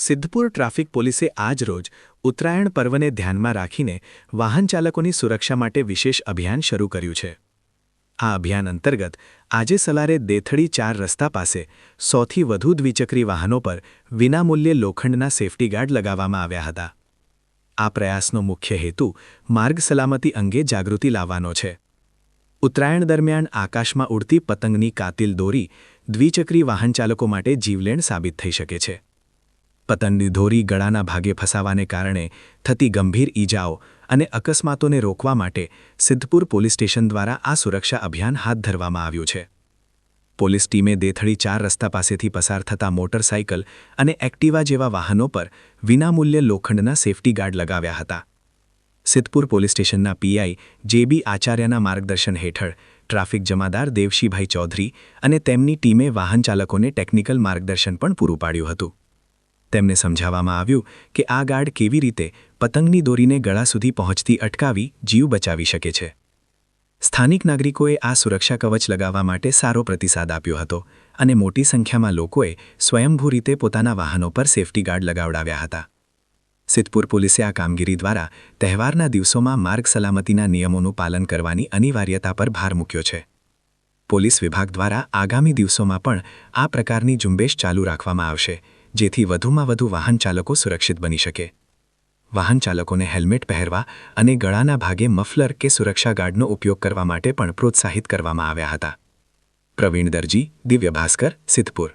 Siddhpur traffic પોલીસે આજ રોજ ઉત્તરાયણ પર્વને ધ્યાનમાં રાખીને વાહન ચાલકોની સુરક્ષા માટે વિશેષ અભિયાન શરૂ કર્યું છે। આ અભિયાન અંતર્ગત આજે સવારે દેથડી 4 રસ્તા પાસે 100થી વધુ દ્વિચક્રી વાહનો પર વિનામૂલ્યે લોખંડના સેફટી ગાર્ડ લગાવવામાં આવ્યા હતા। આ પ્રયાસનો મુખ્ય હેતુ માર્ગ સલામતી અંગે જાગૃતિ લાવવાનો છે। ઉત્તરાયણ દરમિયાન આકાશમાં ઉડતી પતંગની કાતિલ દોરી દ્વિચક્રી વાહન ચાલકો માટે જીવલેણ સાબિત થઈ શકે છે। પતંગની દોરી ગળાના ભાગે ફસાવાને કારણે થતી ગંભીર ઈજાઓ અને અકસ્માતોને રોકવા માટે સિદ્ધપુર પોલીસ સ્ટેશન દ્વારા આ સુરક્ષા અભિયાન હાથ ધરવામાં આવ્યું છે। પોલીસ ટીમે દેથડી 4 રસ્તા પાસેથી પસાર થતા મોટરસાઇકલ અને એક્ટિવા જેવા વાહનો પર વિનામૂલ્યે લોખંડના સેફટી ગાર્ડ લગાવ્યા હતા। સિદ્ધપુર પોલીસ સ્ટેશનના પીઆઈ જેબી આચાર્યના માર્ગદર્શન હેઠળ ટ્રાફિક જમાદાર દેવશીભાઈ ચૌધરી અને તેમની ટીમે વાહન ચાલકોને ટેકનિકલ માર્ગદર્શન પણ પૂરું પાડ્યું હતું। તેમને સમજાવવામાં આવ્યું કે આ ગાર્ડ કેવી રીતે પતંગની દોરીને ગળા સુધી પહોંચતી અટકાવી જીવ બચાવી શકે છે। સ્થાનિક નાગરિકોએ આ સુરક્ષા કવચ લગાવવા માટે સારો પ્રતિસાદ આપ્યો હતો અને મોટી સંખ્યામાં લોકોએ સ્વયંભૂ રીતે પોતાના વાહનો પર સેફટી ગાર્ડ લગાવડાવ્યા હતા। સિદ્ધપુર પોલીસે આ કામગીરી દ્વારા તહેવારના દિવસોમાં માર્ગ સલામતીના નિયમોનું પાલન કરવાની અનિવાર્યતા પર ભાર મૂક્યો છે। પોલીસ વિભાગ દ્વારા આગામી દિવસોમાં પણ આ પ્રકારની ઝુંબેશ ચાલુ રાખવામાં આવશે, જેથી વધુમાં વધુ વાહન ચાલકો સુરક્ષિત બની શકે। વાહન ચાલકોને હેલ્મેટ પહેરવા અને ગળાના ભાગે મફલર કે સુરક્ષા ગાર્ડનો ઉપયોગ કરવા માટે પણ પ્રોત્સાહિત કરવામાં આવ્યા હતા। પ્રવીણ દરજી, દિવ્ય ભાસ્કર, સિદ્ધપુર।